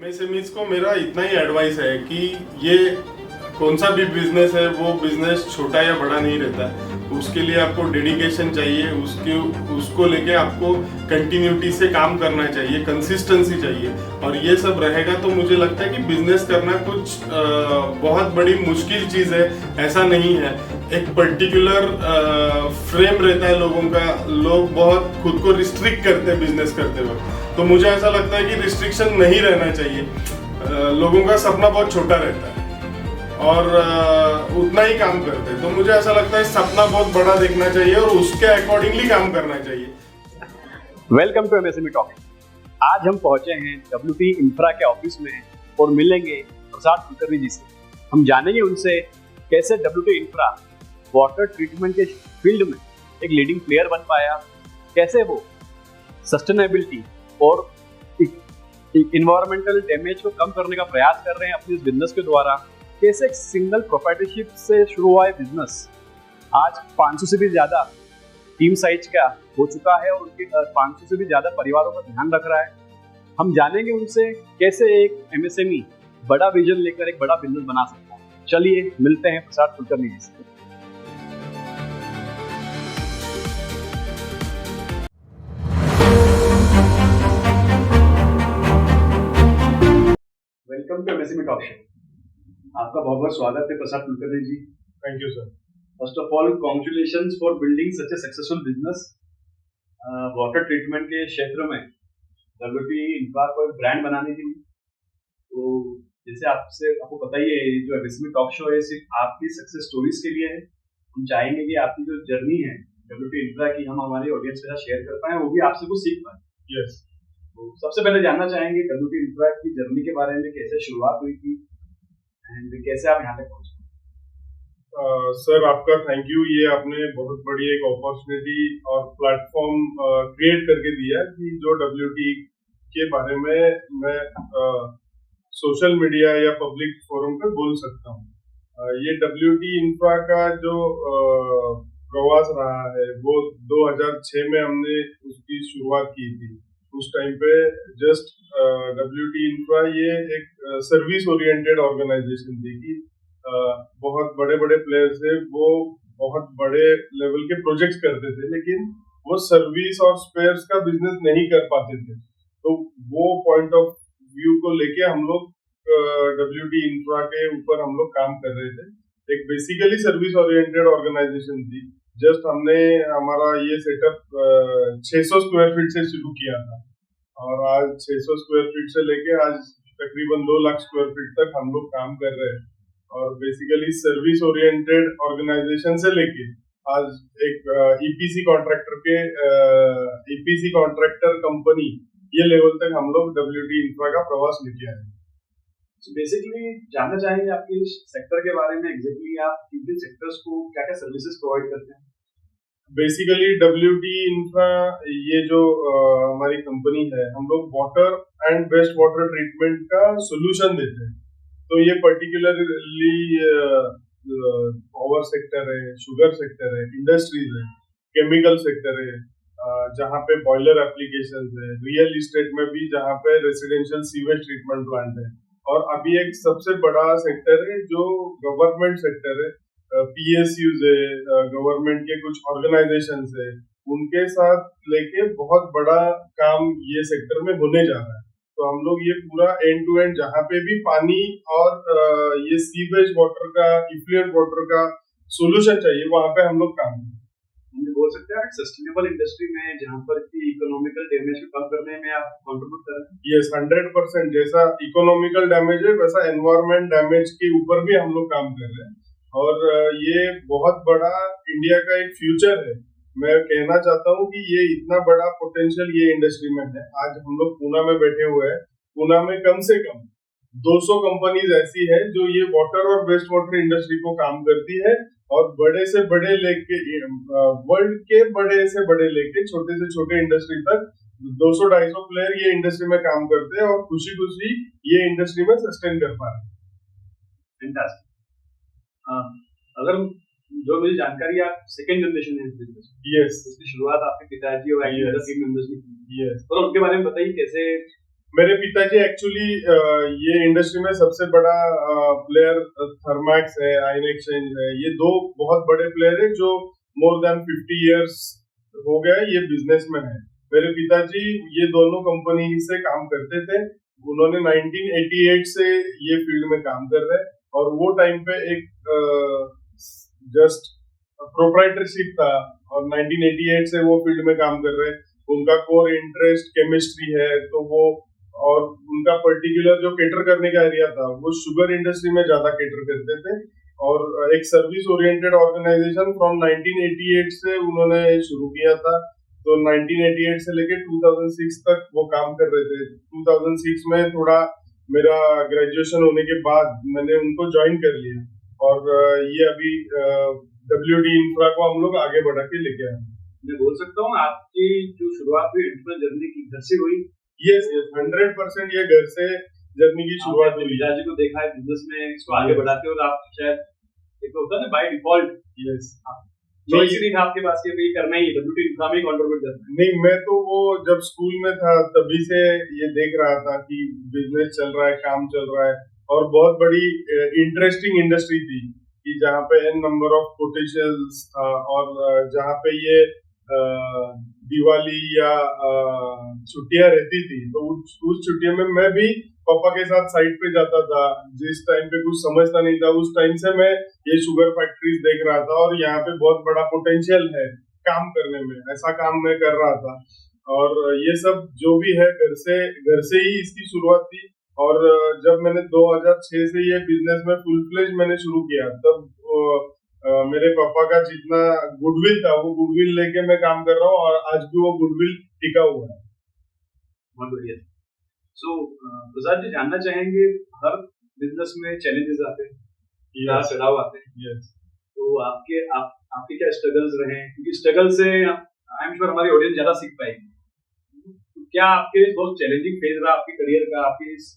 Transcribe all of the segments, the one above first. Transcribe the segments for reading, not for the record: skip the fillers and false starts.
MSMEs को मेरा इतना ही एडवाइस है कि ये कौन सा भी बिजनेस है, वो बिजनेस छोटा या बड़ा नहीं रहता है। उसके लिए आपको डेडिकेशन चाहिए, उसको लेके आपको कंटिन्यूटी से काम करना चाहिए, कंसिस्टेंसी चाहिए। और ये सब रहेगा तो मुझे लगता है कि बिजनेस करना कुछ बहुत बड़ी मुश्किल चीज़ है, ऐसा नहीं है। एक पर्टिकुलर फ्रेम रहता है लोगों का, लोग बहुत खुद को रिस्ट्रिक्ट करते हैं बिजनेस करते वक्त। तो मुझे ऐसा लगता है कि रिस्ट्रिक्शन नहीं रहना चाहिए। लोगों का सपना बहुत छोटा रहता है और उतना ही काम करते हैं। तो मुझे ऐसा लगता है सपना बहुत बड़ा देखना चाहिए और उसके अकॉर्डिंगली काम करना चाहिए। Welcome to MSME talk. आज हम पहुंचे हैं डब्ल्यूटी इंफ्रा के ऑफिस में और मिलेंगे प्रसाद कुलकर्णी जी से। हम जानेंगे उनसे कैसे डब्ल्यूटी इंफ्रा वाटर ट्रीटमेंट के फील्ड में एक लीडिंग प्लेयर बन पाया, कैसे वो सस्टेनेबिलिटी और इन्वायरमेंटल डैमेज को कम करने का प्रयास कर रहे हैं अपने इस बिजनेस के द्वारा, कैसे एक सिंगल प्रोप्राइटरशिप से शुरू हुआ है बिजनेस आज 500 से भी ज्यादा टीम साइज का हो चुका है और उनके 500 से भी ज्यादा परिवारों का ध्यान रख रहा है। हम जानेंगे उनसे कैसे एक एमएसएमई बड़ा विजन लेकर एक बड़ा बिजनेस बना सकता है। चलिए मिलते हैं प्रसाद कुलकर्णी जी से। Welcome to MSME talk show. आपका बहुत बहुत स्वागत है Prasad Kulkarni ji. Thank you sir. First of all congratulations for building such a successful business. Water treatment के क्षेत्र में डब्ल्यूटी इंफ्रा को एक ब्रांड बनाने के लिए, तो जैसे आपको पता ही है, जो एमएसएमई टॉक शो है सिर्फ आपकी सक्सेस स्टोरीज के लिए है। हम चाहेंगे कि आपकी जो जर्नी है डब्ल्यूटी इंफ्रा की हम हमारे ऑडियंस के साथ शेयर कर पाए, वो भी आपसे कुछ सीख पाए। यस। तो सबसे पहले जानना चाहेंगे डब्ल्यूटी इंफ्रा की जर्नी के बारे में, कैसे शुरुआत हुई थी एंड कैसे आप यहाँ तक पहुंचे। सर आपका थैंक यू। ये आपने बहुत बड़ी एक अपॉर्चुनिटी और प्लेटफॉर्म क्रिएट करके दिया कि जो डब्ल्यूटी के बारे में मैं सोशल मीडिया या पब्लिक फोरम पे बोल सकता हूँ। ये डब्ल्यूटी इंफ्रा का जो प्रवास रहा है वो 2006 में हमने उसकी शुरुआत की थी। उस टाइम पे जस्ट डब्ल्यूटी इंफ्रा ये एक सर्विस ओरिएंटेड ऑर्गेनाइजेशन थी कि बहुत बड़े बड़े प्लेयर्स थे, वो बहुत बड़े लेवल के प्रोजेक्ट्स करते थे, लेकिन वो सर्विस और स्पेयर्स का बिजनेस नहीं कर पाते थे। तो वो पॉइंट ऑफ व्यू को लेके हम लोग डब्ल्यूटी इंफ्रा के ऊपर हम लोग काम कर रहे थे। एक बेसिकली सर्विस ओरिएंटेड ऑर्गेनाइजेशन थी। जस्ट हमने हमारा ये सेटअप 600 स्क्वायर फीट से शुरू किया था और आज 600 स्क्वायर फीट से लेके आज तकरीबन 2 लाख स्क्वायर फीट तक हम लोग काम कर रहे हैं। और बेसिकली सर्विस ओरिएंटेड ऑर्गेनाइजेशन से लेके आज एक ईपीसी कॉन्ट्रैक्टर कंपनी, ये लेवल तक हम लोग डब्ल्यूटी इंफ्रा का प्रवास लेके आए। So बेसिकली जानना चाहेंगे आपके सेक्टर के बारे में, एग्जैक्टली आप किन सेक्टर्स को क्या क्या सर्विसेज प्रोवाइड करते हैं। बेसिकली डब्ल्यूटी इंफ्रा ये जो हमारी कंपनी है, हम लोग water and waste water treatment का सोल्यूशन देते हैं। तो ये पर्टिकुलरली पावर सेक्टर है, शुगर सेक्टर है, इंडस्ट्रीज है, केमिकल सेक्टर है, जहाँ पे बॉयलर एप्लीकेशंस है, रियल इस्टेट में भी जहाँ पे रेसिडेंशियल सीवेज ट्रीटमेंट प्लांट है। और अभी एक सबसे बड़ा सेक्टर है जो गवर्नमेंट सेक्टर है, पीएसयूज है, गवर्नमेंट के कुछ ऑर्गेनाइजेशंस है, उनके साथ लेके बहुत बड़ा काम ये सेक्टर में होने जा रहा है। तो हम लोग ये पूरा एंड टू एंड जहाँ पे भी पानी और ये सीवेज वाटर का, इफ्लुएंट वाटर का सोल्यूशन चाहिए, वहाँ पे हम लोग काम करते हैं। हम बोल सकते हैं सस्टेनेबल इंडस्ट्री में जहाँ पर की इकोनॉमिकल डैमेज को कम करने में आप कंट्रीब्यूट कर रहे हैं। यस, 100%। जैसा इकोनॉमिकल डैमेज है वैसा एनवायरमेंट डैमेज के ऊपर भी हम लोग काम कर रहे हैं। और ये बहुत बड़ा इंडिया का एक फ्यूचर है। मैं कहना चाहता हूँ कि ये इतना बड़ा पोटेंशियल ये इंडस्ट्री में है। आज हम लोग पूना में बैठे हुए हैं। पूना में कम से कम 200 कंपनीज ऐसी है जो ये वाटर और वेस्ट वाटर इंडस्ट्री को काम करती है। और बड़े से बड़े लेके वर्ल्ड के बड़े से बड़े लेके छोटे से छोटे इंडस्ट्री तक 200-250 प्लेयर ये इंडस्ट्री में काम करते हैं और खुशी खुशी ये इंडस्ट्री में सस्टेन कर पा रहे हैं। फैंटास्टिक। अगर जो मेरी जानकारी, आप सेकंड जनरेशन है इस बिजनेस। यस। इसकी शुरुआत आपके पिताजी और टीम मेंबर्स ने की। यस। और उनके बारे में बताइए कैसे मेरे पिताजी एक्चुअली ये इंडस्ट्री में सबसे बड़ा प्लेयर थर्मैक्स है, आयन एक्सचेंज है, ये दो बहुत बड़े प्लेयर है जो मोर देन 50 इयर्स हो गया ये बिजनेस में है। मेरे पिताजी ये दोनों कंपनी से काम करते थे। उन्होंने 1988 से ये फील्ड में काम कर रहे हैं और वो टाइम पे एक जस्ट प्रोप्राइटरशिप था और 1988 से वो फील्ड में काम कर रहे हैं। उनका कोर इंटरेस्ट केमिस्ट्री है, तो वो और उनका पर्टिकुलर जो केटर करने का एरिया था वो शुगर इंडस्ट्री में ज्यादा केटर करते थे और एक सर्विस ओरिएंटेड ऑर्गेनाइजेशन फ्रॉम 1988 से उन्होंने शुरू किया था। तो 1988 से लेके 2006 तक वो काम कर रहे थे। 2006 में थोड़ा मेरा ग्रेजुएशन होने के बाद मैंने उनको ज्वाइन कर लिया और ये अभी WD इंफ्रा को हम लोग आगे बढ़ा के लेके आए। मैं बोल सकता हूँ आपकी जो शुरुआत हुई एंटरप्रेन्योर जर्नी की घर से हुई? यस 100% ये घर से जर्नी की शुरुआत हुई। पिताजी को देखा है बिजनेस में इसको आगे बढ़ाते हो, आप शायद एक होता है ना बाय डिफॉल्ट, यस चॉइस नहीं था आपके पास कि ये करना ही WD इंफ्रा में कंट्रीब्यूट करना। नहीं, मैं तो वो जब स्कूल में था तभी से ये देख रहा था कि बिजनेस चल रहा है, काम चल रहा है और बहुत बड़ी इंटरेस्टिंग इंडस्ट्री थी कि जहाँ पे n नंबर ऑफ पोटेंशियल्स था और जहाँ पे ये दिवाली या छुट्टियां रहती थी तो उस छुट्टियों में मैं भी पापा के साथ साइड पे जाता था। जिस टाइम पे कुछ समझता नहीं था उस टाइम से मैं ये शुगर फैक्ट्रीज देख रहा था और यहाँ पे बहुत बड़ा पोटेंशियल है काम करने में, ऐसा काम मैं कर रहा था। और ये सब जो भी है घर से ही इसकी शुरुआत थी। और जब मैंने 2006 से ये बिजनेस में फुल फ्लेज मैंने शुरू किया तब मेरे पापा का जितना गुडविल था वो गुडविल लेके मैं काम कर रहा हूँ और आज भी वो गुडविल टिका हुआ है। बहुत बढ़िया। सो प्रसाद जी, जानना चाहेंगे हर बिजनेस में चैलेंजेस आते हैं, उतार चढ़ाव आते हैं। यस। तो आपके क्या स्ट्रगल्स रहे हैं? क्योंकि स्ट्रगल से आई एम श्योर हमारी ऑडियंस ज्यादा सीख पाएगी। तो क्या आपके बहुत चैलेंजिंग फेज रहा आपकी करियर का, आपकी इस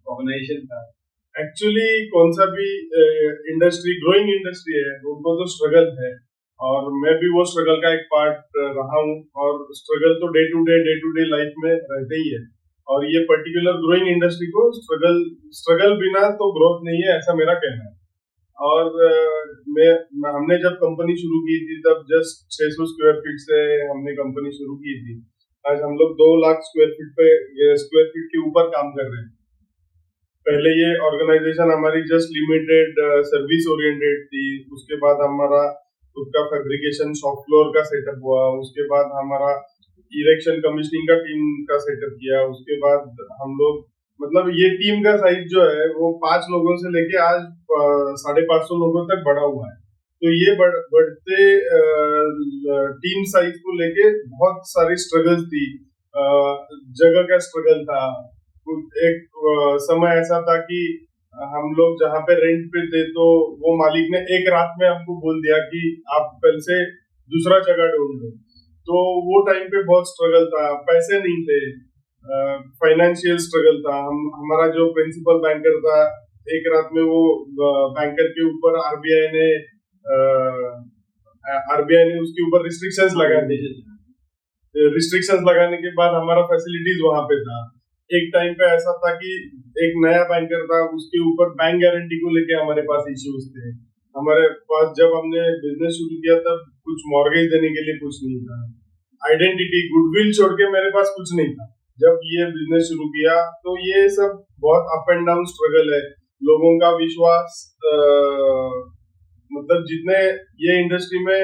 ऑर्गेनाइजेशन का? एक्चुअली कौन सा भी इंडस्ट्री ग्रोइंग इंडस्ट्री है उनको तो स्ट्रगल है और मैं भी वो स्ट्रगल का एक पार्ट रहा हूँ और स्ट्रगल तो डे टू डे लाइफ में रहते ही है। और ये पर्टिकुलर ग्रोइंग इंडस्ट्री को स्ट्रगल बिना तो ग्रोथ नहीं है, ऐसा मेरा कहना है। और हमने जब कंपनी शुरू की थी तब जस्ट 600 स्क्वायर फीट से हमने कंपनी शुरू की थी। आज हम लोग 2 लाख स्क्वायर फीट के ऊपर काम कर रहे हैं। पहले ये ऑर्गेनाइजेशन हमारी जस्ट लिमिटेड सर्विस ओरिएंटेड थी। उसके बाद हमारा खुद का फैब्रिकेशन शॉप फ्लोर का सेटअप हुआ। उसके बाद हमारा इरेक्शन कमीशनिंग का टीम का सेटअप किया। उसके बाद हम लोग मतलब ये टीम का साइज जो है वो 5 लोगों से लेके आज 550 लोगों तक बढ़ा हुआ है। तो ये बढ़ते टीम साइज को लेके बहुत सारी स्ट्रगल्स थी। जगह का स्ट्रगल था। एक समय ऐसा था कि हम लोग जहाँ पे रेंट पे थे तो वो मालिक ने एक रात में हमको बोल दिया कि आप कल से दूसरा जगह ढूंढ लो। तो वो टाइम पे बहुत स्ट्रगल था, पैसे नहीं थे, फाइनेंशियल स्ट्रगल था। हमारा जो प्रिंसिपल बैंकर था एक रात में वो बैंकर के ऊपर आरबीआई ने उसके ऊपर रिस्ट्रिक्शंस लगा दी। रिस्ट्रिक्शंस लगाने के बाद हमारा फैसिलिटीज वहां पे था। एक टाइम पे ऐसा था कि एक नया बैंकर था, उसके ऊपर बैंक गारंटी को लेके हमारे पास इश्यूज थे। हमारे पास जब हमने बिजनेस शुरू किया तब कुछ मॉर्गेज देने के लिए कुछ नहीं था। आइडेंटिटी गुडविल छोड़ के मेरे पास कुछ नहीं था। जब ये बिजनेस शुरू किया तो ये सब बहुत अप एंड डाउन स्ट्रगल है। लोगों का विश्वास मतलब जितने ये इंडस्ट्री में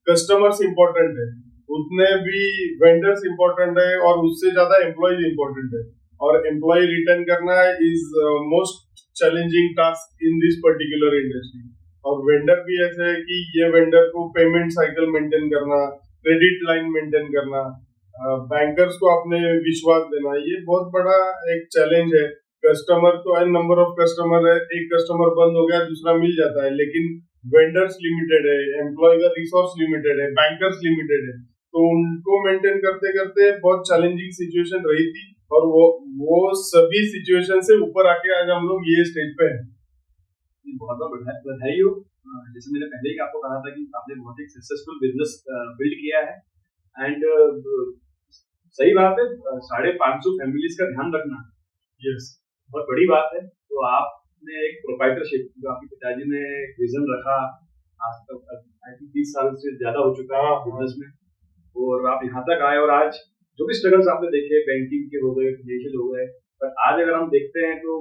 कस्टमर्स इम्पोर्टेंट है उतने भी वेंडर्स इम्पोर्टेंट है और उससे ज्यादा एम्प्लॉयज इम्पोर्टेंट है। और एम्प्लॉय रिटर्न करना is most challenging task in this particular industry. और वेंडर भी ऐसे है कि ये वेंडर को पेमेंट साइकिल मेंटेन करना, क्रेडिट लाइन मेंटेन करना, बैंकर्स को अपने विश्वास देना, ये बहुत बड़ा एक चैलेंज है। कस्टमर तो एन नंबर ऑफ कस्टमर है, एक कस्टमर बंद हो गया दूसरा मिल जाता है, लेकिन वेंडर्स लिमिटेड है, एम्प्लॉय का रिसोर्स लिमिटेड है, बैंकर्स लिमिटेड है। तो उनको मेंटेन करते करते बहुत चैलेंजिंग सिचुएशन रही थी और वो सभी सिचुएशन से ऊपर आके आज हम लोग ये स्टेज पे हैं। बहुत बधाई हो। जैसे मैंने पहले ही आपको कहा था कि आपने बहुत एक सक्सेसफुल बिजनेस बिल्ड किया है एंड सही बात है, 550 फैमिलीज का ध्यान रखना यस बहुत बड़ी बात है। तो आपने एक प्रोप्राइटरशिप, जो आपके पिताजी ने विजन रखा, आज तक आई थिंक 30 साल से ज्यादा हो चुका है बिजनेस में, और आप यहाँ तक आए, और आज जो भी स्ट्रगल्स आपने देखे, बैंकिंग के हो गए, फाइनेंशियल हो गए, पर आज अगर हम देखते हैं तो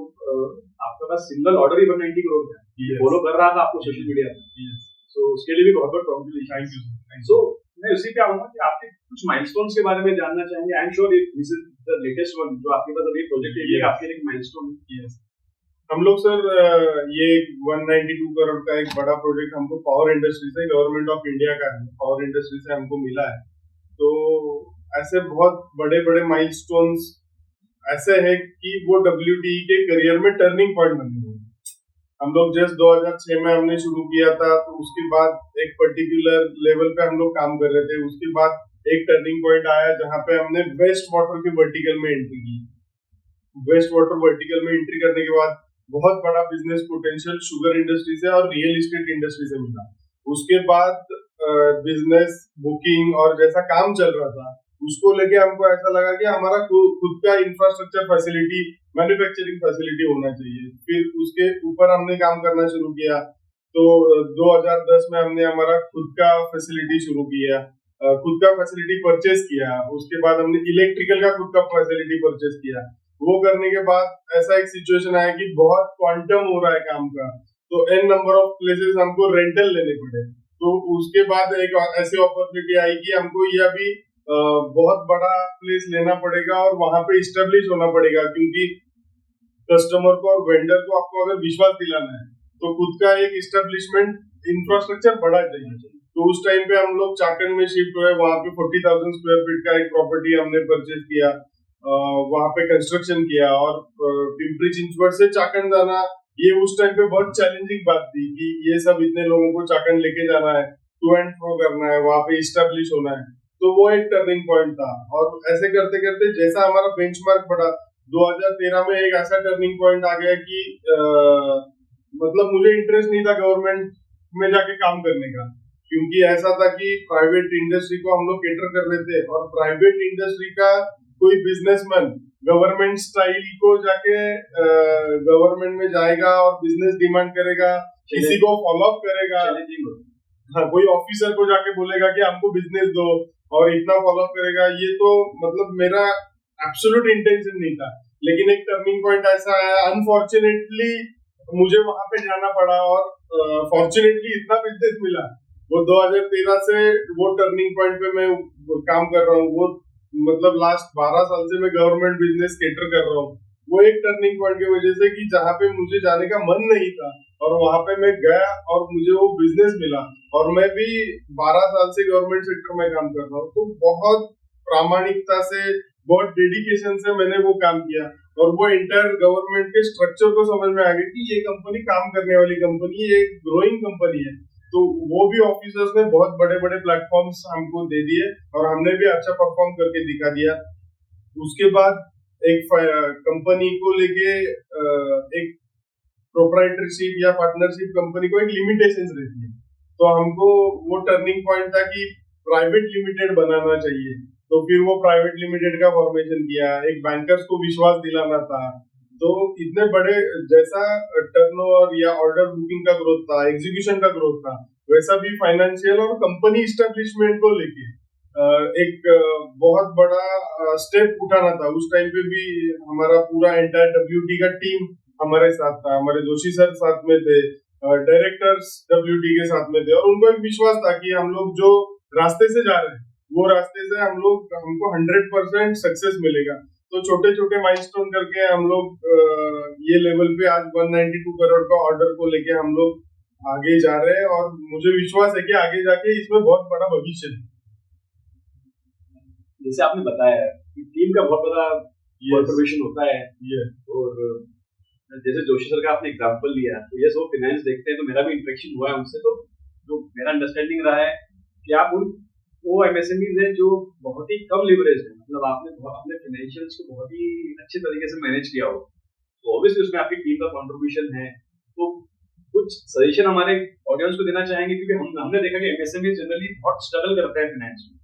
आपके पास सिंगल ऑर्डर ही 190 करोड़ का है, फॉलो कर रहा था आपको सोशल मीडिया पे, सो उसके लिए भी बहुत बहुत कॉन्ग्रेचुलेशन। सो मैं उसी पे आऊंगा कि आपके कुछ माइलस्टोन्स के बारे में जानना चाहेंगे। I am sure this is the latest one जो आपके पास अभी प्रोजेक्ट है, ये आपके एक माइलस्टोन है। हम लोग सर ये 192 करोड़ का एक बड़ा प्रोजेक्ट हमको पावर इंडस्ट्री से, गवर्नमेंट ऑफ इंडिया का है, पावर इंडस्ट्री से हमको मिला है। तो ऐसे बहुत बड़े बड़े माइलस्टोन्स ऐसे हैं कि वो WTE के करियर में टर्निंग पॉइंट बने हुए। हम लोग जस्ट 2006 में हमने शुरू किया था, तो उसके बाद एक पर्टिकुलर लेवल पे हम लोग काम कर रहे थे। उसके बाद एक टर्निंग पॉइंट आया जहां पे हमने वेस्ट वाटर के वर्टिकल में एंट्री की। वेस्ट वाटर वर्टिकल में एंट्री करने के बाद बहुत बड़ा बिजनेस पोटेंशियल शुगर इंडस्ट्री से और रियल एस्टेट इंडस्ट्री से मिला। उसके बाद बिजनेस बुकिंग और जैसा काम चल रहा था उसको लेके हमको ऐसा लगा कि हमारा खुद का इंफ्रास्ट्रक्चर फैसिलिटी, मैन्युफैक्चरिंग फैसिलिटी होना चाहिए। फिर उसके ऊपर हमने काम करना शुरू किया। तो 2010 में हमने हमारा खुद का फैसिलिटी शुरू किया, खुद का फैसिलिटी परचेज किया। उसके बाद हमने इलेक्ट्रिकल का खुद का फैसिलिटी परचेज किया। वो करने के बाद ऐसा एक सिचुएशन आया कि बहुत क्वांटम हो रहा है काम का, तो n नंबर ऑफ प्लेसेस हमको रेंटल लेने पड़े। तो उसके बाद एक ऐसी अपॉर्चुनिटी आई कि हमको ये अभी बहुत बड़ा प्लेस लेना पड़ेगा और वहां पे इस्टेब्लिश होना पड़ेगा, क्योंकि कस्टमर को और वेंडर को आपको अगर विश्वास दिलाना है तो खुद का एक इस्टेब्लिशमेंट इंफ्रास्ट्रक्चर बड़ा चाहिए। तो उस टाइम पे हम लोग चाकन में शिफ्ट हुए। वहां पे 40,000 स्क्वायर फीट का एक प्रॉपर्टी हमने परचेज किया, वहां पे कंस्ट्रक्शन किया। और पिंपरी चिंचवड से चाकन जाना ये उस टाइम पे बहुत चैलेंजिंग बात थी कि ये सब इतने लोगों को चाकन लेके जाना है, टू एंड फ्रो करना है, वहां पे इस्टेब्लिश होना है। तो वो एक टर्निंग पॉइंट था। और ऐसे करते करते जैसा हमारा बेंचमार्क बढ़ा, 2013 में एक ऐसा टर्निंग पॉइंट आ गया कि मतलब मुझे इंटरेस्ट नहीं था गवर्नमेंट में जाके काम करने का, क्योंकि ऐसा था कि प्राइवेट इंडस्ट्री को हम लोग केटर कर रहे थे, और प्राइवेट इंडस्ट्री का कोई बिजनेसमैन गवर्नमेंट स्टाइल को जाके गवर्नमेंट में जाएगा और बिजनेस डिमांड करेगा, किसी को फॉलो अप करेगा, हाँ, कोई ऑफिसर को जाके बोलेगा कि हमको बिजनेस दो और इतना फॉलो अप करेगा, ये तो मतलब मेरा एब्सोल्यूट इंटेंशन नहीं था। लेकिन एक टर्निंग पॉइंट ऐसा आया, अनफॉर्चुनेटली मुझे वहां पे जाना पड़ा, और फॉर्चुनेटली इतना बिजनेस मिला। वो 2013 से वो टर्निंग पॉइंट पे मैं काम कर रहा हूँ। वो मतलब लास्ट 12 साल से मैं गवर्नमेंट बिजनेस केटर कर रहा हूँ। वो एक टर्निंग पॉइंट की वजह से कि जहाँ पे मुझे जाने का मन नहीं था और वहां पे मैं गया और मुझे वो बिजनेस मिला, और मैं भी 12 साल से गवर्नमेंट सेक्टर में काम कर रहा हूँ। तो बहुत प्रामाणिकता से, बहुत डेडिकेशन से मैंने वो काम किया, और वो इंटायर गवर्नमेंट के स्ट्रक्चर को समझ में आ गया कि ये कंपनी काम करने वाली कंपनी है, एक ग्रोइंग कंपनी है। तो वो भी ऑफिसर्स ने बहुत बड़े बड़े प्लेटफॉर्म्स हमको दे दिए, और हमने भी अच्छा परफॉर्म करके दिखा दिया। उसके बाद एक कंपनी को लेके एक प्रोप्राइटरशिप या पार्टनरशिप कंपनी को एक लिमिटेशंस रहती है। तो हमको वो टर्निंग पॉइंट था कि प्राइवेट लिमिटेड बनाना चाहिए। तो फिर वो प्राइवेट लिमिटेड का फॉर्मेशन किया, एक बैंकर्स को विश्वास दिलाना था। तो इतने बड़े, जैसा टर्नओवर या ऑर्डर बुकिंग का ग्रोथ था, एग्जीक्यूशन का ग्रोथ था, वैसा भी फाइनेंशियल और कंपनी एस्टेब्लिशमेंट को लेके एक बहुत बड़ा स्टेप उठाना था। उस टाइम पे भी हमारा पूरा एंटायर WT का टीम हमारे साथ था, हमारे जोशी सर साथ में थे, डायरेक्टर्स WT के साथ में थे, और उनको एक विश्वास था कि हम लोग जो रास्ते से जा रहे हैं वो रास्ते से हमको 100% सक्सेस मिलेगा। तो छोटे छोटे माइलस्टोन करके हम लोग ये लेवल पे आज 192 करोड़ का ऑर्डर को लेके हम लोग आगे जा रहे हैं, और मुझे विश्वास है कि आगे जाके इसमें बहुत बड़ा भविष्य है। जैसे आपने बताया कि टीम का बहुत बड़ा कंट्रीब्यूशन होता है, और जैसे जोशी सर का आपने एग्जांपल लिया, तो ये सब फाइनेंस देखते हैं, तो मेरा भी इंटरेक्शन हुआ है उनसे। तो जो मेरा अंडरस्टैंडिंग रहा है कि आप वो MSMEs है जो बहुत ही कम लिवरेज है, मतलब आपने अपने फाइनेंशियल्स को बहुत ही अच्छे तरीके से मैनेज किया हो, तो ऑब्वियसली उसमें आपकी टीम का कंट्रीब्यूशन है। तो कुछ सजेशन हमारे ऑडियंस को देना चाहेंगे, क्योंकि हमने देखा कि MSMEs जनरली बहुत स्ट्रगल करते हैं फाइनेंस में।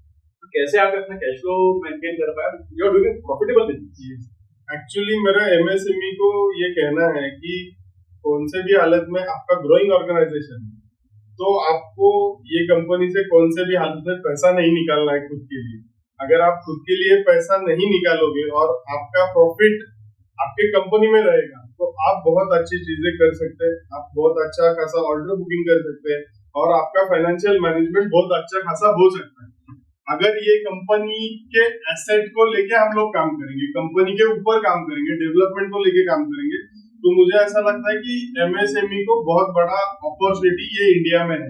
तो कैसे आप अपना कैश फ्लो मेंटेन कर पाए? You are doing profitable business. Actually मेरा एमएसएमई को ये कहना है कि कौन से भी हालत में आपका ग्रोइंग ऑर्गेनाइजेशन है, तो आपको ये कंपनी से कौन से भी हालत में पैसा नहीं निकालना है खुद के लिए। अगर आप खुद के लिए पैसा नहीं निकालोगे और आपका प्रॉफिट आपके कंपनी में रहेगा, तो आप बहुत अच्छी चीजें कर सकते हैं, आप बहुत अच्छा खासा ऑर्डर बुकिंग कर सकते हैं और आपका फाइनेंशियल मैनेजमेंट बहुत अच्छा खासा हो सकता है। अगर ये कंपनी के एसेट को लेके हम लोग काम करेंगे, कंपनी के ऊपर काम करेंगे, डेवलपमेंट को लेके काम करेंगे, तो मुझे ऐसा लगता है कि एमएसएमई को बहुत बड़ा अपॉर्चुनिटी ये इंडिया में है।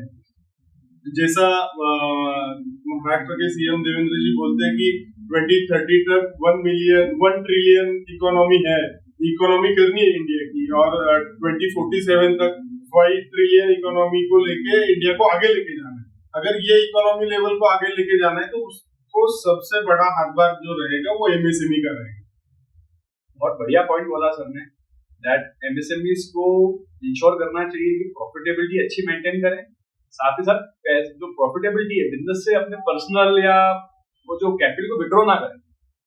जैसा महाराष्ट्र के सीएम देवेंद्र जी बोलते हैं कि 2030 तक 1 ट्रिलियन इकोनॉमी है, इकोनॉमी करनी है इंडिया की, और 2047 तक 5 ट्रिलियन इकोनॉमी को लेके इंडिया को आगे लेके जाना है। अगर ये इकोनॉमी लेवल को आगे लेके जाना है, तो उसको सबसे बड़ा हाथभार जो रहेगा वो एमएसएमई का रहेगा। बहुत बढ़िया पॉइंट बोला सर ने, दैट एमएसएमईज को इंश्योर करना चाहिए कि प्रॉफिटेबिलिटी अच्छी मेंटेन करें, साथ ही साथ जो प्रॉफिटेबिलिटी है बिजनेस से अपने पर्सनल या वो जो कैपिटल को विड्रॉ ना करें,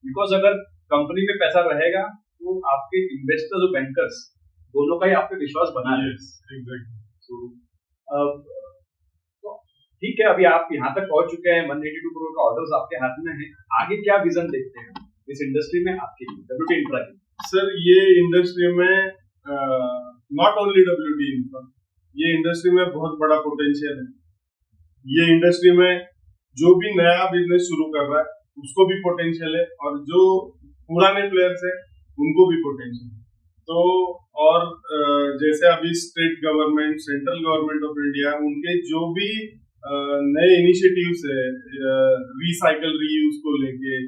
बिकॉज अगर कंपनी में पैसा रहेगा तो आपके इन्वेस्टर जो बैंकर्स दोनों का ही आप पे विश्वास बना रहेगा। तो ठीक है, अभी आप यहाँ तक पहुंच चुके हैं, 182 करोड़ का ऑर्डर्स आपके हाथ में है, आगे क्या विजन देखते हैं इस इंडस्ट्री में आपके डब्ल्यूटी इंफ्रा की? सर, ये इंडस्ट्री में नॉट ओनली डब्ल्यूटी इंफ्रा, ये इंडस्ट्री में बहुत बड़ा पोटेंशियल है। ये इंडस्ट्री में जो भी नया बिजनेस शुरू कर रहा है उसको भी पोटेंशियल है, और जो पुराने प्लेयर्स है उनको भी पोटेंशियल है। तो और जैसे अभी state government, central government of India, उनके जो भी नए इनिशिएटिव्स है, रिसाइकल रीयूज को लेके,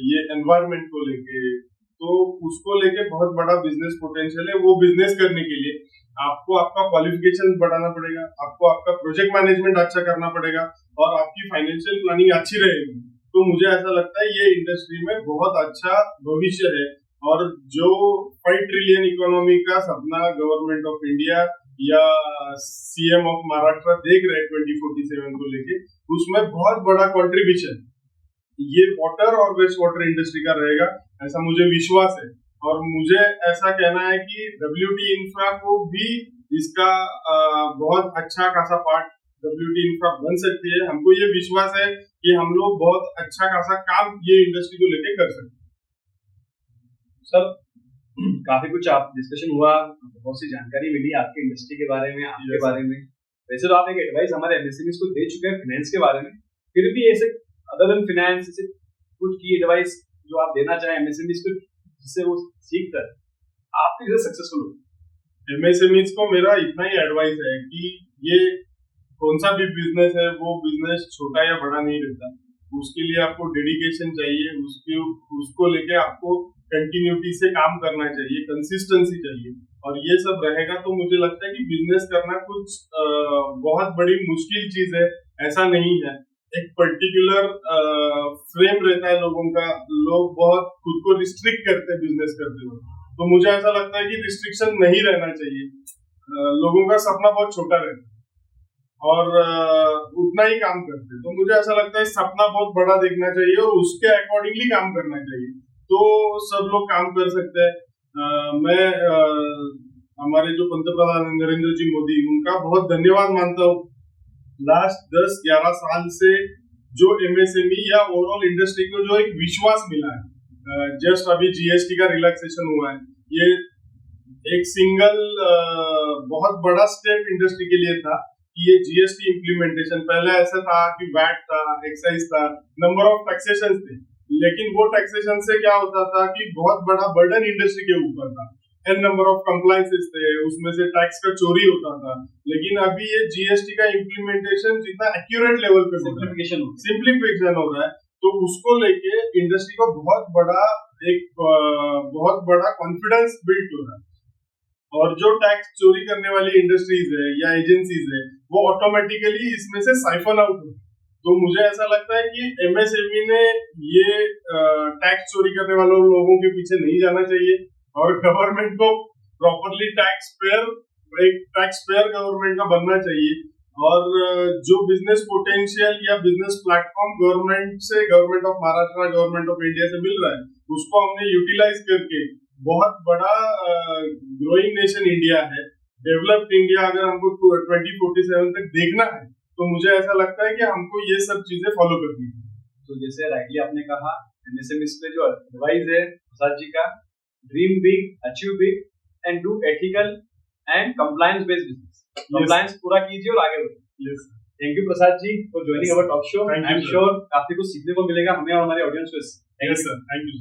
ये एनवायरनमेंट को लेके, तो उसको लेके बहुत बड़ा बिजनेस पोटेंशियल है। वो बिजनेस करने के लिए आपको आपका क्वालिफिकेशन बढ़ाना पड़ेगा, आपको आपका प्रोजेक्ट मैनेजमेंट अच्छा करना पड़ेगा, और आपकी फाइनेंशियल प्लानिंग अच्छी रहेगी। तो मुझे ऐसा लगता है ये इंडस्ट्री में बहुत अच्छा भविष्य है, और जो 5 ट्रिलियन इकोनॉमी का सपना गवर्नमेंट ऑफ इंडिया या सीएम ऑफ महाराष्ट्र देख रहे हैं 2047 को लेके, उसमें बहुत बड़ा कंट्रीब्यूशन ये वाटर और वेस्ट वाटर इंडस्ट्री का रहेगा, ऐसा मुझे विश्वास है। और मुझे ऐसा कहना है कि डब्ल्यूटी इंफ्रा को भी इसका बहुत अच्छा खासा पार्ट डब्ल्यूटी इंफ्रा बन सकती है। हमको ये विश्वास है कि हम लोग बहुत अच्छा खासा काम ये इंडस्ट्री को लेके कर सकते हैं। सर, काफी कुछ आप डिस्कशन हुआ, बहुत सी जानकारी मिली आपके इंडस्ट्री के बारे में, आपके बारे में। वैसे तो आप एक एडवाइस हमारे एमएसएमईज को दे चुके हैं फाइनेंस के बारे में, फिर भी ऐसे अदर देन फाइनेंस से कुछ की एडवाइस जो आप देना चाहें एमएसएमईज को, जिससे वो सीख कर आप कैसे सक्सेसफुल हो? एमएसएमईज को मेरा इतना ही एडवाइस है कि ये कौन सा भी बिजनेस है, वो बिजनेस छोटा या बड़ा नहीं रहता, उसके लिए आपको डेडिकेशन चाहिए, उसको लेके आपको कंटिन्यूटी से काम करना चाहिए, कंसिस्टेंसी चाहिए, और ये सब रहेगा तो मुझे लगता है कि बिजनेस करना कुछ बहुत बड़ी मुश्किल चीज है, ऐसा नहीं है। एक पर्टिकुलर फ्रेम रहता है लोगों का, लोग बहुत खुद को रिस्ट्रिक्ट करते हैं बिजनेस करते हुए, तो मुझे ऐसा लगता है कि रिस्ट्रिक्शन नहीं रहना चाहिए। लोगों का सपना बहुत छोटा रहता है और उतना ही काम करते हैं, तो मुझे ऐसा लगता है सपना बहुत बड़ा देखना चाहिए और उसके अकॉर्डिंगली काम करना चाहिए, तो सब लोग काम कर सकते हैं। मैं हमारे जो पंतप्रधान नरेंद्र जी मोदी, उनका बहुत धन्यवाद मानता हूँ। लास्ट 10-11 साल से जो एमएसएमई या ओवरऑल इंडस्ट्री को जो एक विश्वास मिला है, जस्ट अभी जीएसटी का रिलैक्सेशन हुआ है, ये एक सिंगल बहुत बड़ा स्टेप इंडस्ट्री के लिए था कि ये जीएसटी इम्प्लीमेंटेशन। पहले ऐसा था कि वैट था, एक्साइज था, नंबर ऑफ टैक्सेशन थे, लेकिन वो टैक्सेशन से क्या होता था कि बहुत बड़ा बर्डन इंडस्ट्री के ऊपर था, एन नंबर ऑफ कंप्लायंसेस थे, उसमें से टैक्स का चोरी होता था। लेकिन अभी ये जीएसटी का इम्प्लीमेंटेशन जितना एक्यूरेट लेवल पे सिंप्लीफिकेशन हो रहा है, तो उसको लेके इंडस्ट्री को बहुत बड़ा कॉन्फिडेंस बिल्ड हो रहा है, और जो टैक्स चोरी करने वाली इंडस्ट्रीज है या एजेंसीज है, वो ऑटोमेटिकली इसमें से साइफन आउट हो। तो मुझे ऐसा लगता है कि एमएसएमई ने ये टैक्स चोरी करने वाले लोगों के पीछे नहीं जाना चाहिए, और गवर्नमेंट को प्रॉपरली टैक्स पेयर गवर्नमेंट का बनना चाहिए, और जो बिजनेस पोटेंशियल या business platform government of Maharashtra, government of India से मिल रहा है, उसको हमने यूटिलाइज करके बहुत बड़ा ग्रोइंग नेशन इंडिया है, डेवलप्ड इंडिया अगर हमको 2047 तक देखना है, तो मुझे ऐसा लगता है कि हमको ये सब चीजें फॉलो करनी है। तो जैसे राइटली आपने कहा, एमएसएमई पे जो एडवाइस है प्रसाद जी का, dream big, achieve big and do ethical and compliance based business. Compliance पूरा कीजिए और आगे बढ़िए। Yes, thank you Prasad ji for joining our talk show. Thank you, I am sir. Sure काफी कुछ सीखने को मिलेगा हमें और हमारे ऑडियंस को। Yes sir, thank you.